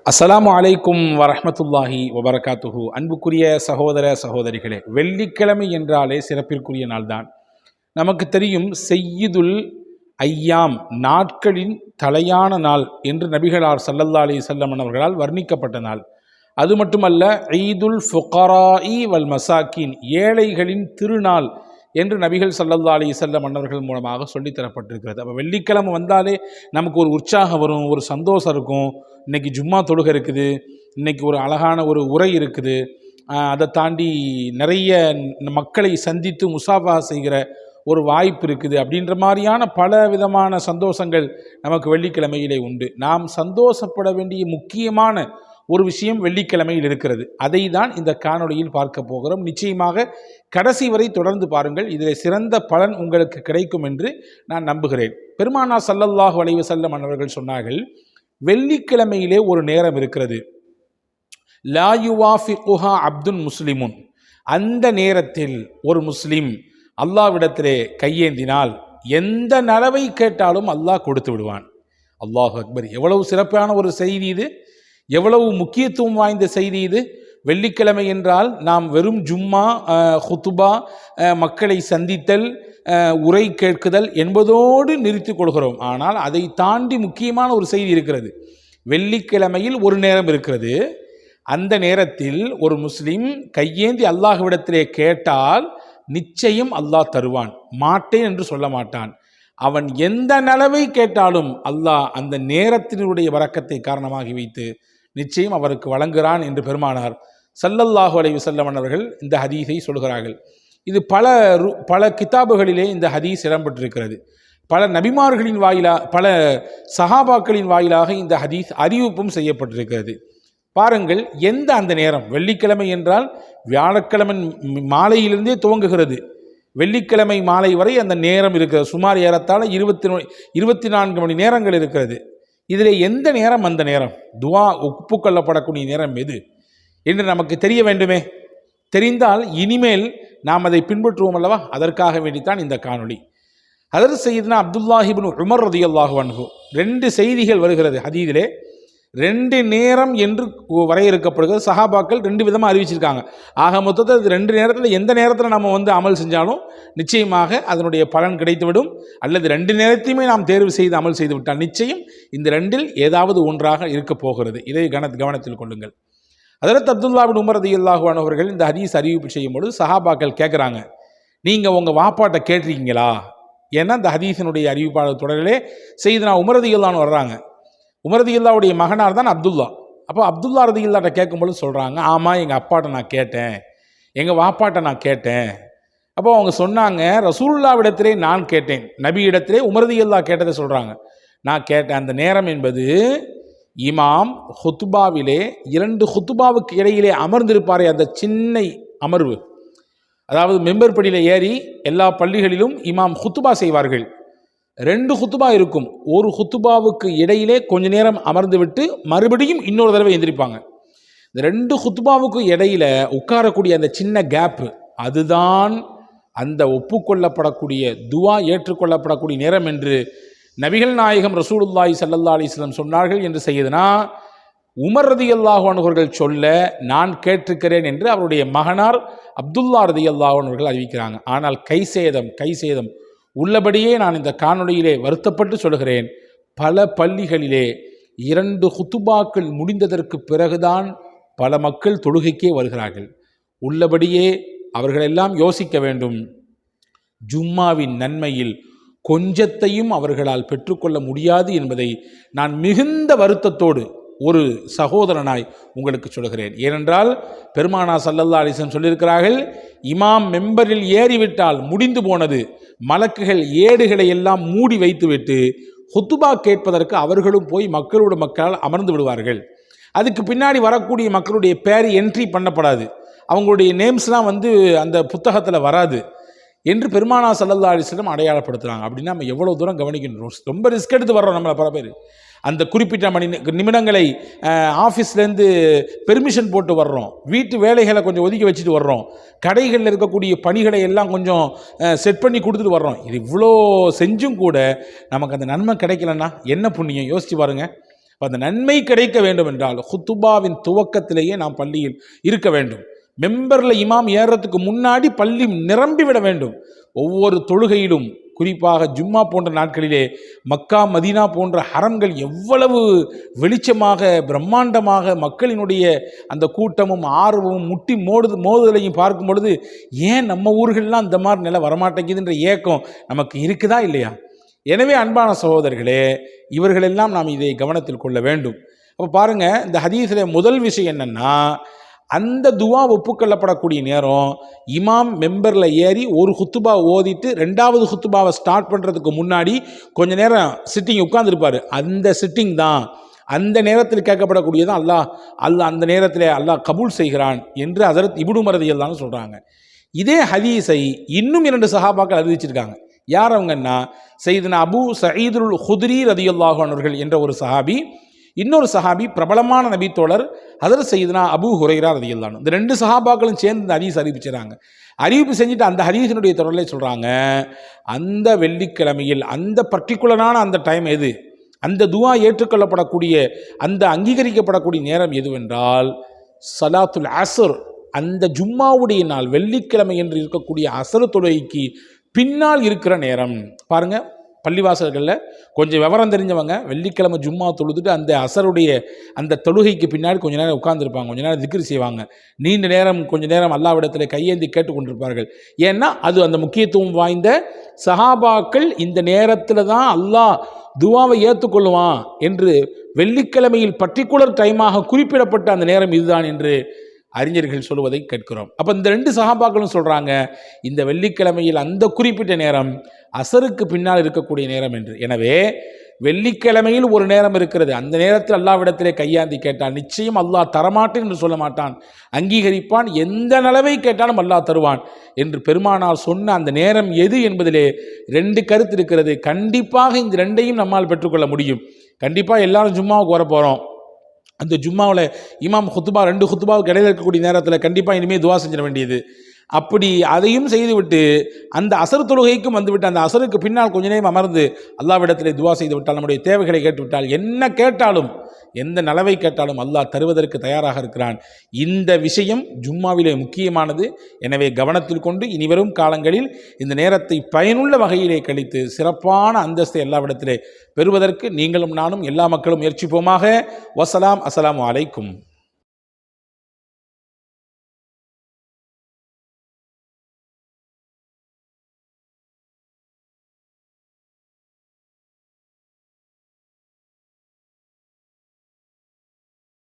அஸ்ஸலாமு அலைக்கும் வரஹ்மத்துல்லாஹி வபரகாத்துஹு. அன்புக்குரிய சகோதர சகோதரிகளே, வெள்ளிக்கிழமை என்றாலே சிறப்பிற்குரிய நாள்தான். நமக்கு தெரியும், செய்யிதுல் ஐயாம், நாட்களின் தலையான நாள் என்று நபிகளார் ஸல்லல்லாஹு அலைஹி வஸல்லம் அவர்களால் வர்ணிக்கப்பட்ட நாள். அது மட்டுமல்ல, ஈதுல் ஃபுகராஇ வல் மசாக்கின், ஏழைகளின் திருநாள் என்று நபிகள் ஸல்லல்லாஹு அலைஹி வஸல்லம் அவர்கள் மூலமாக சொல்லித்தரப்பட்டிருக்கிறது. அப்போ வெள்ளிக்கிழமை வந்தாலே நமக்கு ஒரு உற்சாகம் வரும், ஒரு சந்தோஷம் இருக்கும். இன்றைக்கி ஜும்மா தொழுகை இருக்குது, இன்றைக்கி ஒரு அழகான ஒரு உரை இருக்குது, அதை தாண்டி நிறைய மக்களை சந்தித்து முசாஃபா செய்கிற ஒரு வாய்ப்பு இருக்குது. அப்படின்ற மாதிரியான பல விதமான சந்தோஷங்கள் நமக்கு வெள்ளிக்கிழமையிலே உண்டு. நாம் சந்தோஷப்பட வேண்டிய முக்கியமான ஒரு விஷயம் வெள்ளிக்கிழமையில் இருக்கிறது. அதை தான் இந்த காணொளியில் பார்க்க போகிறோம். நிச்சயமாக கடைசி வரை தொடர்ந்து பாருங்கள், இதில் சிறந்த பலன் உங்களுக்கு கிடைக்கும் என்று நான் நம்புகிறேன். பெருமானார் ஸல்லல்லாஹு அலைஹி வஸல்லம் அவர்கள் சொன்னார்கள், வெள்ளிக்கிழமையிலே ஒரு நேரம் இருக்கிறது, லா யுவாஃபிகுஹா அப்துன் முஸ்லிமுன், அந்த நேரத்தில் ஒரு முஸ்லிம் அல்லாஹ்விடத்திலே கையேந்தினால் எந்த நலவை கேட்டாலும் அல்லாஹ் கொடுத்து விடுவான். அல்லாஹ் அக்பர்! எவ்வளவு சிறப்பான ஒரு செய்தி இது, எவ்வளவு முக்கியத்துவம் வாய்ந்த செய்தி இது. வெள்ளிக்கிழமை என்றால் நாம் வெறும் ஜும்மா, ஹுத்துபா, மக்களை சந்தித்தல், உரை கேட்குதல் என்பதோடு நிறுத்தி கொள்கிறோம். ஆனால் அதை தாண்டி முக்கியமான ஒரு செய்தி இருக்கிறது. வெள்ளிக்கிழமையில் ஒரு நேரம் இருக்கிறது, அந்த நேரத்தில் ஒரு முஸ்லிம் கையேந்தி அல்லாஹ்விடத்திலே கேட்டால் நிச்சயம் அல்லாஹ் தருவான், மாட்டேன் என்று சொல்ல மாட்டான். அவன் எந்த நலவை கேட்டாலும் அல்லாஹ் அந்த நேரத்தினுடைய வரக்கத்தை காரணமாகி வைத்து நிச்சயம் அவருக்கு வழங்குகிறான் என்று பெருமானார் ஸல்லல்லாஹு அலைஹி வஸல்லம் அவர்கள் இந்த ஹதீஸை சொல்கிறார்கள். இது பல கிதாபுகளிலே இந்த ஹதீஸ் இடம்பெற்றிருக்கிறது. பல நபிமார்களின் வாயிலாக, பல சஹாபாக்களின் வாயிலாக இந்த ஹதீஸ் அறிவிப்பும் செய்யப்பட்டிருக்கிறது. பாருங்கள், அந்த நேரம் வெள்ளிக்கிழமை என்றால் வியாழக்கிழமை மாலையிலிருந்தே துவங்குகிறது, வெள்ளிக்கிழமை மாலை வரை அந்த நேரம் இருக்கிறது. சுமார் ஏறத்தாழ 24 மணி நேரங்கள் இருக்கிறது. இதில் எந்த நேரம் அந்த நேரம், துவா ஒப்புக்கொள்ளப்படக்கூடிய நேரம் எது என்று நமக்கு தெரிய வேண்டுமே. தெரிந்தால் இனிமேல் நாம் அதை பின்பற்றுவோம் அல்லவா? அதற்காக வேண்டித்தான் இந்த காணொளி. ஹதரத் சையதுனா அப்துல்லாஹ் இப்னு உமர் ரலியல்லாஹு அன்ஹு, 2 செய்திகள் வருகிறது ஹதீஸிலே. 2 நேரம் என்று வரையறுக்கப்படுகிறது. சஹாபாக்கள் 2 விதமாக அறிவிச்சிருக்காங்க. ஆக மொத்தத்தில் 2 நேரத்தில் எந்த நேரத்தில் நம்ம அமல் செஞ்சாலும் நிச்சயமாக அதனுடைய பலன் கிடைத்துவிடும். அல்லது 2 நேரத்தையுமே நாம் தேர்வு செய்து அமல் செய்து விட்டால் நிச்சயம் இந்த 2இல் ஏதாவது ஒன்றாக இருக்க போகிறது. இதை கவனத்தில் கொள்ளுங்கள். ஹதரத் அப்துல்லாஹ் இப்னு உமர் ரலியல்லாஹு அன்ஹு அவர்கள் இந்த ஹதீஸ் அறிவிப்பு செய்யும்போது சஹாபாக்கள் கேட்குறாங்க, நீங்கள் உங்கள் வாப்பாட்ட கேட்டிருக்கீங்களா? ஏன்னா இந்த ஹதீஸினுடைய அறிவிப்பாளர் தொடரிலே சையதுனா உமர் ரலியல்லாஹு அன்ஹு வர்றாங்க. உமர் ரலியல்லாஹுடைய மகனார் தான் அப்துல்லா. அப்போ அப்துல்லா ரலியல்லாஹு கேட்கும்போது சொல்கிறாங்க, ஆமாம், எங்கள் அப்பாட்ட நான் கேட்டேன், எங்கள் வாப்பாட்ட நான் கேட்டேன். அப்போ அவங்க சொன்னாங்க, ரசூலுல்லாஹ்விடத்திலே நான் கேட்டேன், நபி இடத்திலே உமர் ரலியல்லாஹு கேட்டதை சொல்கிறாங்க. நான் கேட்டேன், அந்த நேரம் என்பது இமாம் ஹுத்துபாவிலே 2 ஹுத்துபாவுக்கு இடையிலே அமர்ந்திருப்பாரே, அந்த சின்ன அமர்வு, அதாவது மெம்பர் படியில் ஏறி எல்லா பள்ளிகளிலும் இமாம் ஹுத்துபா செய்வார்கள். 2 ஹுத்துபா இருக்கும். ஒரு ஹுத்துபாவுக்கு இடையிலே கொஞ்ச நேரம் அமர்ந்து விட்டு மறுபடியும் இன்னொரு தடவை எந்திரிப்பாங்க. இந்த 2 ஹுத்துபாவுக்கு இடையில உட்காரக்கூடிய அந்த சின்ன கேப்பு, அதுதான் அந்த ஒப்புக்கொள்ளப்படக்கூடிய துவா ஏற்றுக்கொள்ளப்படக்கூடிய நேரம் என்று நபிகள் நாயகம் ரசூலுல்லாஹி ஸல்லல்லாஹு அலைஹி வஸல்லம் சொன்னார்கள் என்று சையதுனா உமர் ரலியல்லாஹு அன்ஹு அவர்கள் சொல்ல நான் கேட்டிருக்கிறேன் என்று அவருடைய மகனார் அப்துல்லா ரலியல்லாஹு அன்ஹு அவர்கள் அறிவிக்கிறாங்க. ஆனால் கைசேதம் உள்ளபடியே நான் இந்த காணொளியிலே வருத்தப்பட்டு சொல்கிறேன், பல பள்ளிகளிலே 2 ஹுத்துபாக்கள் முடிந்ததற்கு பிறகுதான் பல மக்கள் தொழுகைக்கே வருகிறார்கள். உள்ளபடியே அவர்களெல்லாம் யோசிக்க வேண்டும், ஜும்மாவின் நன்மையில் கொஞ்சத்தையும் அவர்களால் பெற்றுக்கொள்ள முடியாது என்பதை நான் மிகுந்த வருத்தத்தோடு ஒரு சகோதரனாய் உங்களுக்கு சொல்கிறேன். ஏனென்றால் பெருமானார் ஸல்லல்லாஹு அலைஹி வஸல்லம் சொல்லியிருக்கிறார்கள், இமாம் மெம்பரில் ஏறிவிட்டால் முடிந்து போனது, மலக்குகள் ஏடுகளை எல்லாம் மூடி வைத்துவிட்டு ஹுத்துபா கேட்பதற்கு அவர்களும் போய் மக்களால் அமர்ந்து விடுவார்கள். அதுக்கு பின்னாடி வரக்கூடிய மக்களுடைய பேர் என்ட்ரி பண்ணப்படாது, அவங்களுடைய நேம்ஸ்லாம் அந்த புத்தகத்தில் வராது என்று பெருமானார் ஸல்லல்லாஹு அலைஹி வஸல்லம் அடையாளப்படுத்துகிறாங்க. அப்படின்னா நம்ம எவ்வளோ தூரம் கவனிக்கணும், ரொம்ப ரிஸ்க் எடுத்து வர்றோம். நம்மளை பல பேர் அந்த குறிப்பிட்ட நிமிடங்களை ஆஃபீஸ்லேருந்து பெர்மிஷன் போட்டு வர்றோம், வீட்டு வேலைகளை கொஞ்சம் ஒதுக்கி வச்சுட்டு வர்றோம், கடைகளில் இருக்கக்கூடிய பணிகளை எல்லாம் கொஞ்சம் செட் பண்ணி கொடுத்துட்டு வர்றோம். இது இவ்வளோ செஞ்சும் கூட நமக்கு அந்த நன்மை கிடைக்கலன்னா என்ன புண்ணியம்? யோசிச்சு பாருங்கள். இப்போ அந்த நன்மை கிடைக்க வேண்டும் என்றால் ஹுத்துபாவின் துவக்கத்திலேயே நாம் பள்ளியில் இருக்க வேண்டும். மெம்பரில் இமாம் ஏறுறதுக்கு முன்னாடி பள்ளி நிரம்பி விட வேண்டும். ஒவ்வொரு தொழுகையிலும், குறிப்பாக ஜும்மா போன்ற நாட்களிலே மக்கா மதீனா போன்ற ஹரம்கள் எவ்வளவு வெளிச்சமாக பிரம்மாண்டமாக மக்களினுடைய அந்த கூட்டமும் ஆர்வமும் முட்டி மோதுதலையும் பார்க்கும் பொழுது ஏன் நம்ம ஊர்கள்லாம் அந்த மாதிரி நிலை வரமாட்டேங்குதுன்ற ஏக்கம் நமக்கு இருக்குதா இல்லையா? எனவே அன்பான சகோதரர்களே, இவர்களெல்லாம் நாம் இதை கவனத்தில் கொள்ள வேண்டும். அப்போ பாருங்கள், இந்த ஹதீஸில் முதல் விஷயம் என்னென்னா, அந்த துவா ஒப்புக்கொள்ளப்படக்கூடிய நேரம் இமாம் மெம்பரில் ஏறி ஒரு ஹுத்துபா ஓதிட்டு ரெண்டாவது ஹுத்துபாவை ஸ்டார்ட் பண்ணுறதுக்கு முன்னாடி கொஞ்ச நேரம் சிட்டிங் உட்கார்ந்துருப்பார். அந்த சிட்டிங் தான், அந்த நேரத்தில் கேட்கப்படக்கூடியதான் அல்லாஹ் அந்த நேரத்தில் அல்லாஹ் கபூல் செய்கிறான் என்று ஹஸரத் இப்னு உமர் ரலியல்லாஹு சொல்கிறாங்க. இதே ஹதீஸை இன்னும் 2 சஹாபாக்கள் அறிவிச்சிருக்காங்க. யார் அவங்கன்னா, சையதுனா அபூ சயீதுல் குத்ரி ரலியல்லாஹு அன்ஹு என்ற ஒரு சஹாபி, இன்னொரு சஹாபி பிரபலமான நபித்தோழர் ஹஸரத் சையதுனா அபூ ஹுரைரா ரலியல்லாஹு அன்ஹு. இந்த 2 சஹாபாக்களும் சேர்ந்து இந்த ஹதீஸ் அறிவிச்சிடறாங்க. அறிவிப்பு செஞ்சுட்டு அந்த ஹதீஸினுடைய தொடர்லே சொல்கிறாங்க, அந்த வெள்ளிக்கிழமையில் அந்த பர்டிகுலரான அந்த டைம் எது, அந்த துவா ஏற்றுக்கொள்ளப்படக்கூடிய அந்த அங்கீகரிக்கப்படக்கூடிய நேரம் எதுவென்றால் ஸலாத்துல் அஸ்ர், அந்த ஜும்மாவுடைய நாள் வெள்ளிக்கிழமை என்று இருக்கக்கூடிய அஸ்ர் தொழுகைக்கு பின்னால் இருக்கிற நேரம். பாருங்கள், பள்ளிவாசல்களில் கொஞ்சம் விவரம் தெரிஞ்சவங்க வெள்ளிக்கிழமை ஜும்மா தொழுதுட்டு அந்த அசருடைய அந்த தொழுகைக்கு பின்னாடி கொஞ்சம் நேரம் உட்கார்ந்துருப்பாங்க, கொஞ்சம் நேரம் திக்ர் செய்வாங்க, நீண்ட நேரம் கொஞ்சம் நேரம் அல்லாஹ்விடத்தில் கையேந்தி கேட்டுக்கொண்டிருப்பார்கள். ஏன்னா அது அந்த முக்கியத்துவம் வாய்ந்த சஹாபாக்கள் இந்த நேரத்தில் தான் அல்லாஹ் துவாவை ஏற்றுக்கொள்ளுவான் என்று வெள்ளிக்கிழமையில் பர்டிகுலர் டைமாக குறிப்பிடப்பட்ட அந்த நேரம் இதுதான் என்று அறிஞர்கள் சொல்வதை கேட்கிறோம். அப்போ இந்த 2 சஹாபாக்களும் சொல்கிறாங்க, இந்த வெள்ளிக்கிழமையில் அந்த குறிப்பிட்ட நேரம் அசருக்கு பின்னால் இருக்கக்கூடிய நேரம் என்று. எனவே வெள்ளிக்கிழமையில் ஒரு நேரம் இருக்கிறது, அந்த நேரத்தில் அல்லாஹ்விடத்திலே கையாந்தி கேட்டால் நிச்சயம் அல்லாஹ் தரமாட்டேன் என்று சொல்ல மாட்டான், அங்கீகரிப்பான். எந்த நிலவை கேட்டாலும் அல்லாஹ் தருவான் என்று பெருமானார் சொன்ன அந்த நேரம் எது என்பதிலே 2 கருத்து இருக்கிறது. கண்டிப்பாக இந்த 2ஐயும் நம்மால் பெற்றுக்கொள்ள முடியும். கண்டிப்பாக எல்லாரும் ஜும்மாவுக்கு வர போகிறோம், அந்த ஜும்மாவில் இமாம் ஹுத்துபா 2 ஹுத்துபாவுக்கு இடையில் இருக்கக்கூடிய நேரத்தில் கண்டிப்பாக இனிமேல் துவா செஞ்சிட வேண்டியது. அப்படி அதையும் செய்துவிட்டு அந்த அசர் தொழுகைக்கும் வந்துவிட்டு அந்த அசருக்கு பின்னால் கொஞ்ச நேரம் அமர்ந்து அல்லாஹ்விடத்திலே துவா செய்து விட்டால், நம்முடைய தேவைகளை கேட்டுவிட்டால், என்ன கேட்டாலும் எந்த நலவை கேட்டாலும் அல்லாஹ் தருவதற்கு தயாராக இருக்கிறான். இந்த விஷயம் ஜும்மாவிலே முக்கியமானது. எனவே கவனத்தில் கொண்டு இனிவரும் காலங்களில் இந்த நேரத்தை பயனுள்ள வகையிலே கழித்து சிறப்பான அந்தஸ்தை அல்லாஹ்விடத்திலே பெறுவதற்கு நீங்களும் நானும் எல்லா மக்களும் முயற்சிப்போமாக. வசலாம். அஸ்ஸலாமு அலைக்கும்.